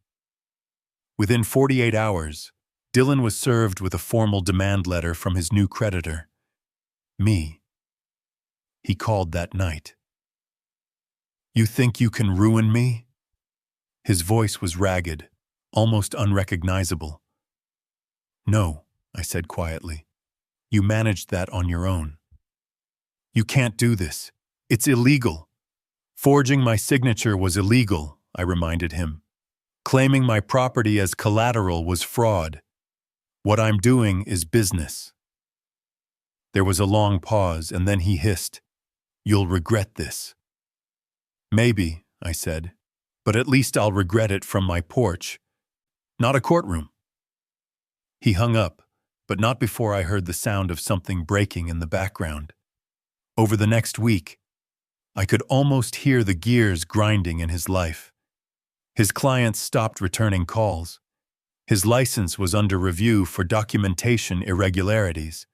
Within 48 hours, Dylan was served with a formal demand letter from his new creditor, me. He called that night. "You think you can ruin me?" His voice was ragged, almost unrecognizable. "No," I said quietly. "You managed that on your own." "You can't do this. It's illegal." "Forging my signature was illegal," I reminded him. "Claiming my property as collateral was fraud. What I'm doing is business." There was a long pause, and then he hissed, "You'll regret this." "Maybe," I said, "but at least I'll regret it from my porch, not a courtroom." He hung up, but not before I heard the sound of something breaking in the background. Over the next week, I could almost hear the gears grinding in his life. His clients stopped returning calls. His license was under review for documentation irregularities.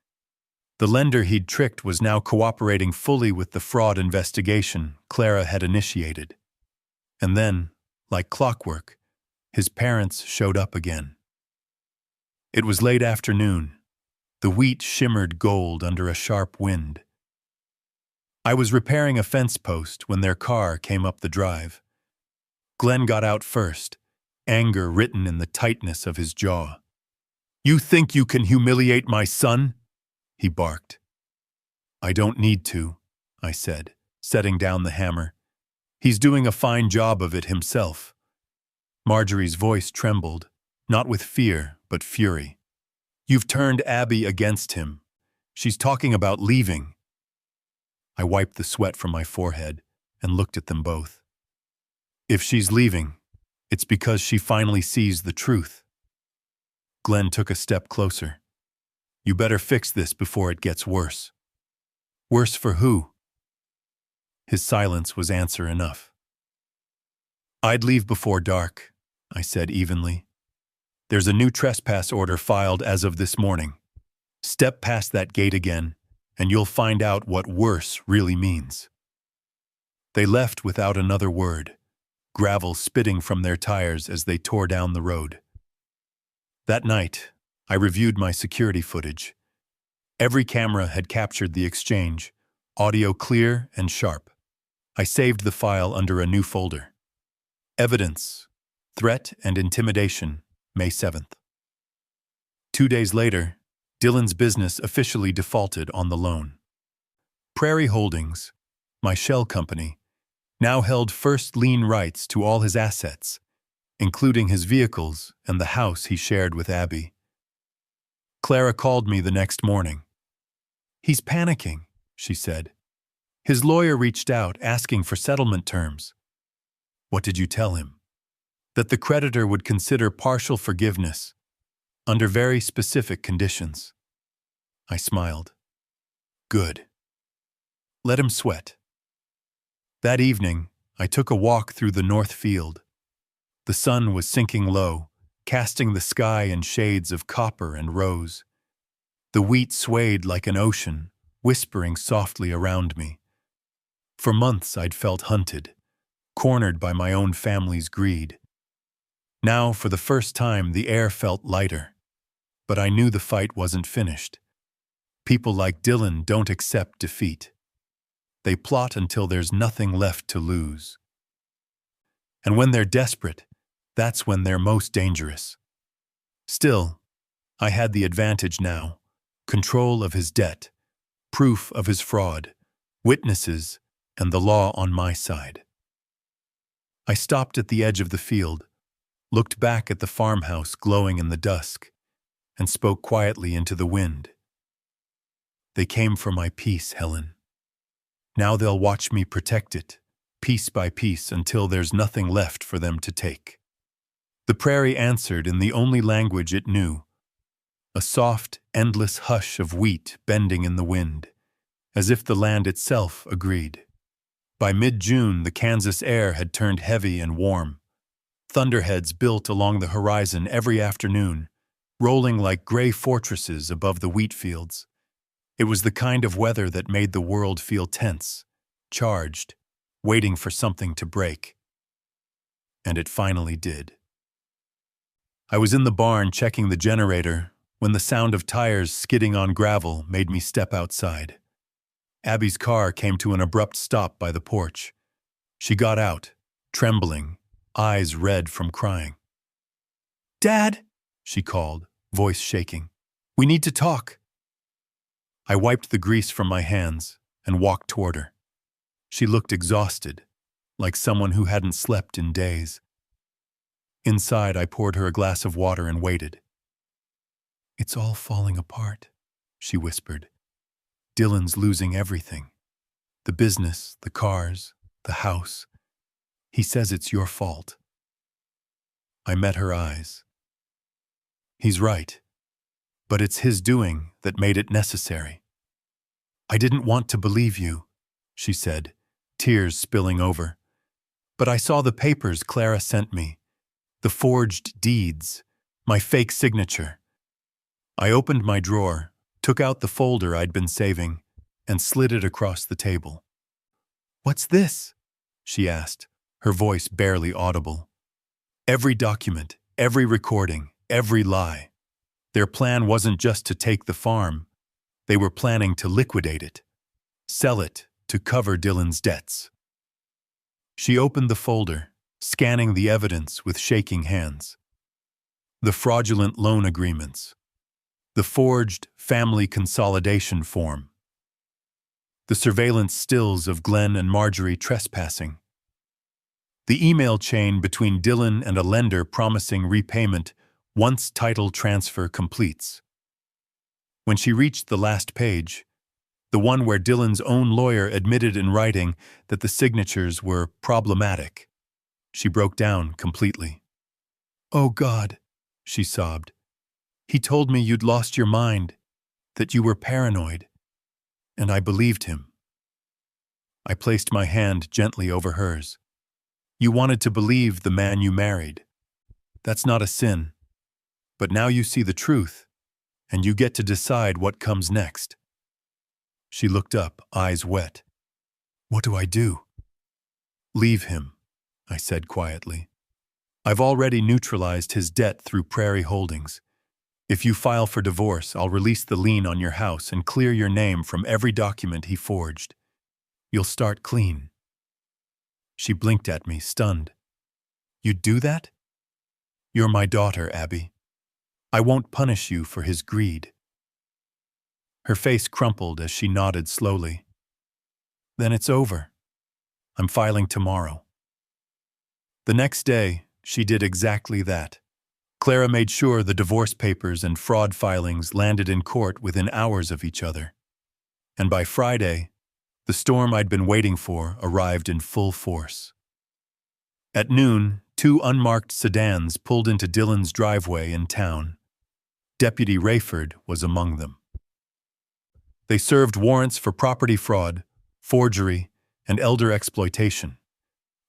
The lender he'd tricked was now cooperating fully with the fraud investigation Clara had initiated. And then, like clockwork, his parents showed up again. It was late afternoon. The wheat shimmered gold under a sharp wind. I was repairing a fence post when their car came up the drive. Glenn got out first, anger written in the tightness of his jaw. "You think you can humiliate my son?" he barked. "I don't need to," I said, setting down the hammer. "He's doing a fine job of it himself." Marjorie's voice trembled, not with fear, but fury. "You've turned Abby against him. She's talking about leaving." I wiped the sweat from my forehead and looked at them both. "If she's leaving, it's because she finally sees the truth." Glenn took a step closer. "You better fix this before it gets worse." "Worse for who?" His silence was answer enough. "I'd leave before dark," I said evenly. "There's a new trespass order filed as of this morning. Step past that gate again, and you'll find out what worse really means." They left without another word, gravel spitting from their tires as they tore down the road. That night, I reviewed my security footage. Every camera had captured the exchange, audio clear and sharp. I saved the file under a new folder. Evidence, Threat and Intimidation, May 7th. 2 days later, Dylan's business officially defaulted on the loan. Prairie Holdings, my shell company, now held first lien rights to all his assets, including his vehicles and the house he shared with Abby. Clara called me the next morning. "He's panicking," she said. "His lawyer reached out asking for settlement terms." "What did you tell him?" "That the creditor would consider partial forgiveness, under very specific conditions." I smiled. "Good. Let him sweat." That evening, I took a walk through the north field. The sun was sinking low, casting the sky in shades of copper and rose. The wheat swayed like an ocean, whispering softly around me. For months I'd felt hunted, cornered by my own family's greed. Now, for the first time, the air felt lighter. But I knew the fight wasn't finished. People like Dylan don't accept defeat. They plot until there's nothing left to lose. And when they're desperate, that's when they're most dangerous. Still, I had the advantage now. Control of his debt, proof of his fraud, witnesses, and the law on my side. I stopped at the edge of the field, looked back at the farmhouse glowing in the dusk, and spoke quietly into the wind. "They came for my peace, Helen. Now they'll watch me protect it, piece by piece, until there's nothing left for them to take." The prairie answered in the only language it knew, a soft, endless hush of wheat bending in the wind, as if the land itself agreed. By mid-June, the Kansas air had turned heavy and warm. Thunderheads built along the horizon every afternoon, rolling like gray fortresses above the wheat fields. It was the kind of weather that made the world feel tense, charged, waiting for something to break. And it finally did. I was in the barn checking the generator when the sound of tires skidding on gravel made me step outside. Abby's car came to an abrupt stop by the porch. She got out, trembling, eyes red from crying. "Dad," she called, voice shaking. "We need to talk." I wiped the grease from my hands and walked toward her. She looked exhausted, like someone who hadn't slept in days. Inside, I poured her a glass of water and waited. "It's all falling apart," she whispered. "Dylan's losing everything. The business, the cars, the house. He says it's your fault." I met her eyes. "He's right, but it's his doing that made it necessary." "I didn't want to believe you," she said, tears spilling over. "But I saw the papers Clara sent me, the forged deeds, my fake signature." I opened my drawer, took out the folder I'd been saving, and slid it across the table. "What's this?" she asked, her voice barely audible. Every document, every recording, every lie. Their plan wasn't just to take the farm. They were planning to liquidate it, sell it to cover Dylan's debts. She opened the folder, scanning the evidence with shaking hands. The fraudulent loan agreements, the forged family consolidation form, the surveillance stills of Glenn and Marjorie trespassing, the email chain between Dylan and a lender promising repayment once title transfer completes. When she reached the last page, the one where Dylan's own lawyer admitted in writing that the signatures were problematic, she broke down completely. "Oh God," she sobbed. "He told me you'd lost your mind, that you were paranoid, and I believed him." I placed my hand gently over hers. "You wanted to believe the man you married. That's not a sin. But now you see the truth, and you get to decide what comes next." She looked up, eyes wet. "What do I do?" "Leave him," I said quietly. "I've already neutralized his debt through Prairie Holdings. If you file for divorce, I'll release the lien on your house and clear your name from every document he forged. You'll start clean." She blinked at me, stunned. "You'd do that?" "You're my daughter, Abby. I won't punish you for his greed." Her face crumpled as she nodded slowly. "Then it's over. I'm filing tomorrow." The next day, she did exactly that. Clara made sure the divorce papers and fraud filings landed in court within hours of each other. And by Friday, the storm I'd been waiting for arrived in full force. At noon, 2 unmarked sedans pulled into Dylan's driveway in town. Deputy Rayford was among them. They served warrants for property fraud, forgery, and elder exploitation.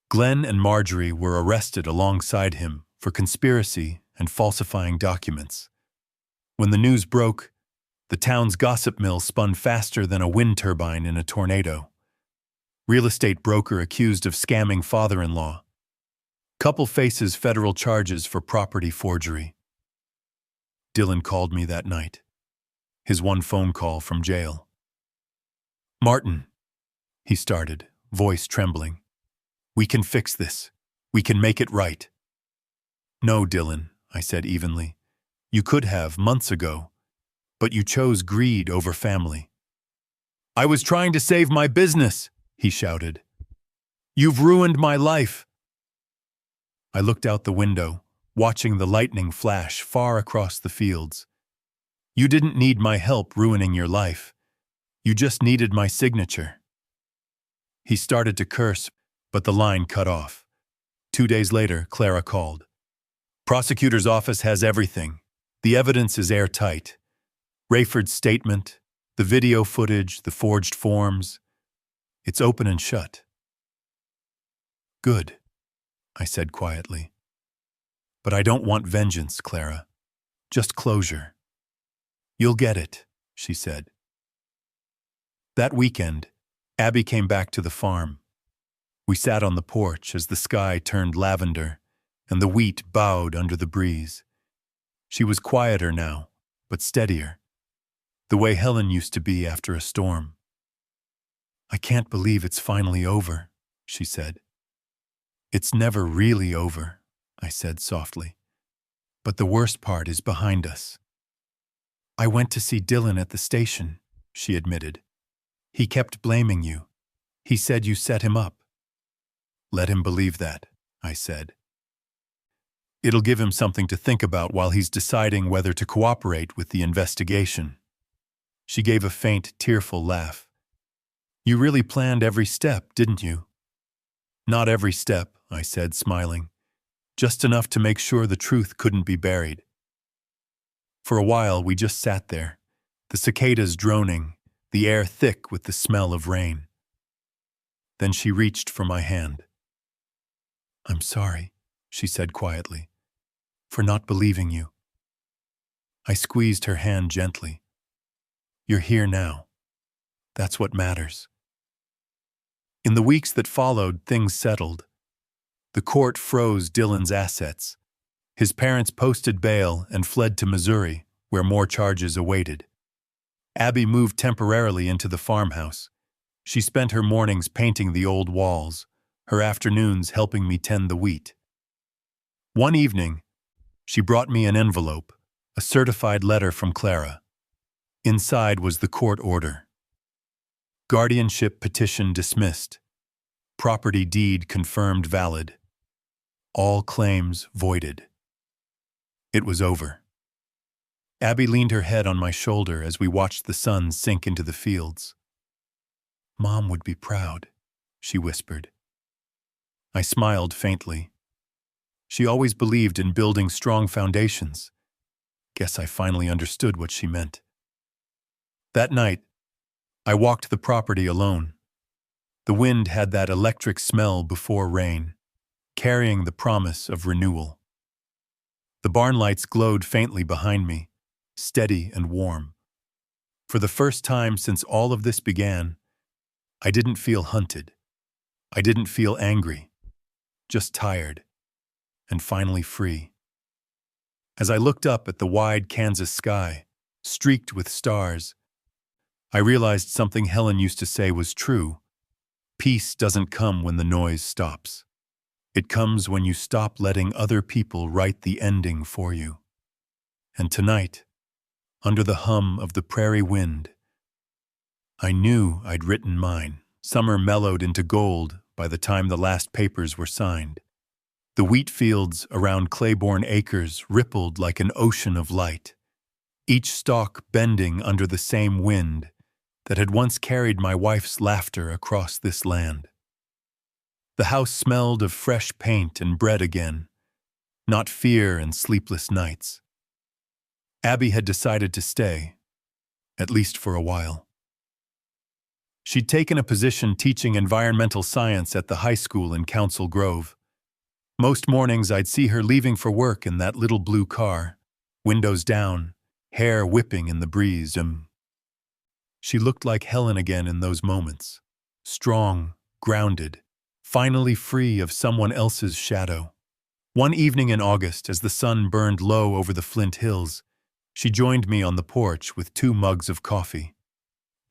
Glenn and Marjorie were arrested alongside him for conspiracy and falsifying documents. When the news broke, the town's gossip mill spun faster than a wind turbine in a tornado. Real estate broker accused of scamming father-in-law. Couple faces federal charges for property forgery. Dylan called me that night. His one phone call from jail. "Martin," he started, voice trembling. "We can fix this. We can make it right." "No, Dylan," I said evenly. "You could have, months ago. But you chose greed over family." "I was trying to save my business," he shouted. "You've ruined my life." I looked out the window, watching the lightning flash far across the fields. "You didn't need my help ruining your life. You just needed my signature." He started to curse, but the line cut off. 2 days later, Clara called. Prosecutor's office has everything. The evidence is airtight. Rayford's statement, the video footage, the forged forms. It's open and shut. Good, I said quietly. But I don't want vengeance, Clara. Just closure. You'll get it, she said. That weekend, Abby came back to the farm. We sat on the porch as the sky turned lavender and the wheat bowed under the breeze. She was quieter now, but steadier, the way Helen used to be after a storm. I can't believe it's finally over, she said. It's never really over, I said softly. But the worst part is behind us. I went to see Dylan at the station, she admitted. He kept blaming you. He said you set him up. Let him believe that, I said. It'll give him something to think about while he's deciding whether to cooperate with the investigation. She gave a faint, tearful laugh. You really planned every step, didn't you? Not every step, I said, smiling. Just enough to make sure the truth couldn't be buried. For a while, we just sat there, the cicadas droning, the air thick with the smell of rain. Then she reached for my hand. I'm sorry, she said quietly, for not believing you. I squeezed her hand gently. You're here now. That's what matters. In the weeks that followed, things settled. The court froze Dylan's assets. His parents posted bail and fled to Missouri, where more charges awaited. Abby moved temporarily into the farmhouse. She spent her mornings painting the old walls, her afternoons helping me tend the wheat. One evening, she brought me an envelope, a certified letter from Clara. Inside was the court order. Guardianship petition dismissed. Property deed confirmed valid. All claims voided. It was over. Abby leaned her head on my shoulder as we watched the sun sink into the fields. Mom would be proud, she whispered. I smiled faintly. She always believed in building strong foundations. Guess I finally understood what she meant. That night, I walked the property alone. The wind had that electric smell before rain, carrying the promise of renewal. The barn lights glowed faintly behind me, steady and warm. For the first time since all of this began, I didn't feel hunted. I didn't feel angry, just tired, and finally free. As I looked up at the wide Kansas sky, streaked with stars, I realized something Helen used to say was true. Peace doesn't come when the noise stops. It comes when you stop letting other people write the ending for you. And tonight, under the hum of the prairie wind, I knew I'd written mine. Summer mellowed into gold by the time the last papers were signed. The wheat fields around Claiborne Acres rippled like an ocean of light, each stalk bending under the same wind that had once carried my wife's laughter across this land. The house smelled of fresh paint and bread again, not fear and sleepless nights. Abby had decided to stay, at least for a while. She'd taken a position teaching environmental science at the high school in Council Grove. Most mornings I'd see her leaving for work in that little blue car, windows down, hair whipping in the breeze. She looked like Helen again in those moments, strong, grounded, finally free of someone else's shadow. One evening in August, as the sun burned low over the Flint Hills, she joined me on the porch with 2 mugs of coffee.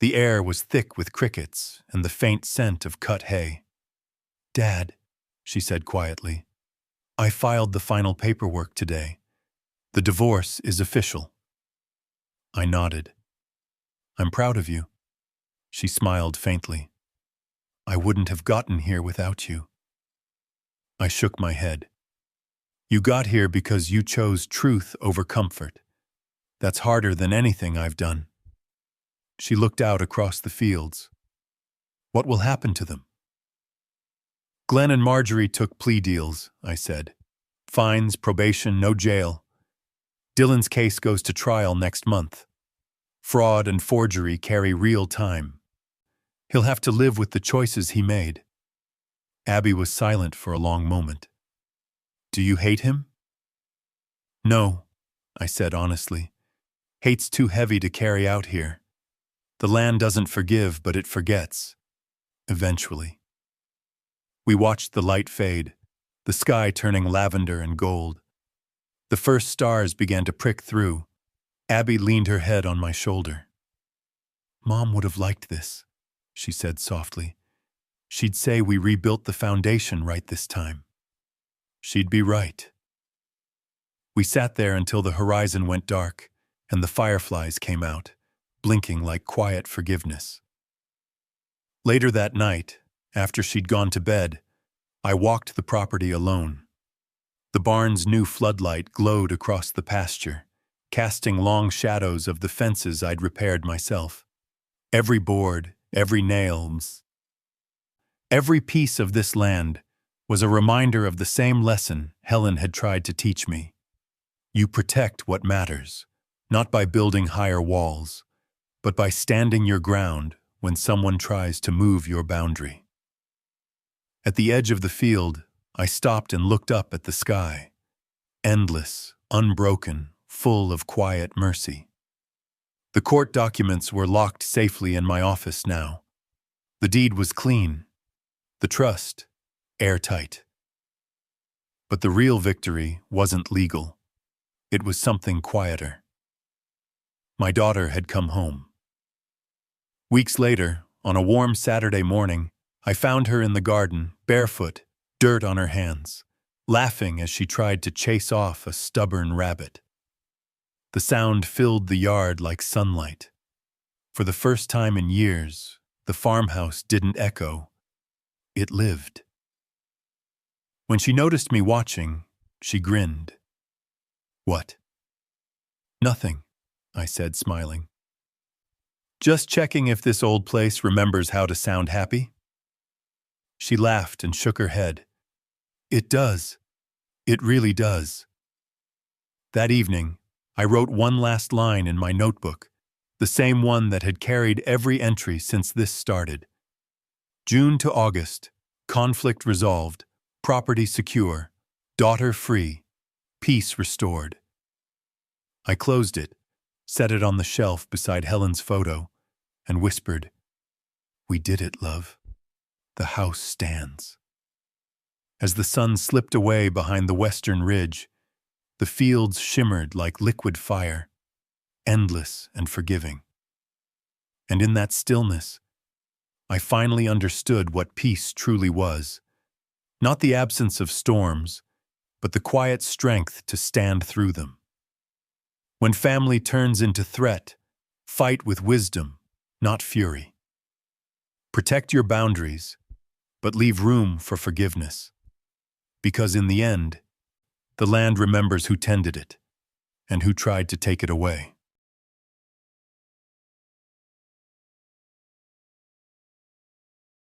The air was thick with crickets and the faint scent of cut hay. Dad, she said quietly, I filed the final paperwork today. The divorce is official. I nodded. I'm proud of you. She smiled faintly. I wouldn't have gotten here without you. I shook my head. You got here because you chose truth over comfort. That's harder than anything I've done. She looked out across the fields. What will happen to them? Glenn and Marjorie took plea deals, I said. Fines, probation, no jail. Dylan's case goes to trial next month. Fraud and forgery carry real time. He'll have to live with the choices he made. Abby was silent for a long moment. Do you hate him? No, I said honestly. Hate's too heavy to carry out here. The land doesn't forgive, but it forgets. Eventually. We watched the light fade, the sky turning lavender and gold. The first stars began to prick through. Abby leaned her head on my shoulder. Mom would have liked this, she said softly. She'd say we rebuilt the foundation right this time. She'd be right. We sat there until the horizon went dark and the fireflies came out, blinking like quiet forgiveness. Later that night, after she'd gone to bed, I walked the property alone. The barn's new floodlight glowed across the pasture, casting long shadows of the fences I'd repaired myself. Every board, every nail, every piece of this land was a reminder of the same lesson Helen had tried to teach me. You protect what matters, not by building higher walls, but by standing your ground when someone tries to move your boundary. At the edge of the field, I stopped and looked up at the sky. Endless, unbroken, full of quiet mercy. The court documents were locked safely in my office now. The deed was clean. The trust, airtight. But the real victory wasn't legal. It was something quieter. My daughter had come home. Weeks later, on a warm Saturday morning, I found her in the garden, barefoot, dirt on her hands, laughing as she tried to chase off a stubborn rabbit. The sound filled the yard like sunlight. For the first time in years, the farmhouse didn't echo. It lived. When she noticed me watching, she grinned. What? Nothing, I said, smiling. Just checking if this old place remembers how to sound happy. She laughed and shook her head. It does. It really does. That evening, I wrote one last line in my notebook, the same one that had carried every entry since this started. June to August, conflict resolved, property secure, daughter free, peace restored. I closed it, set it on the shelf beside Helen's photo, and whispered, "We did it, love. The house stands." As the sun slipped away behind the western ridge, the fields shimmered like liquid fire, endless and forgiving. And in that stillness, I finally understood what peace truly was. Not the absence of storms, but the quiet strength to stand through them. When family turns into threat, fight with wisdom, not fury. Protect your boundaries, but leave room for forgiveness. Because in the end, the land remembers who tended it and who tried to take it away.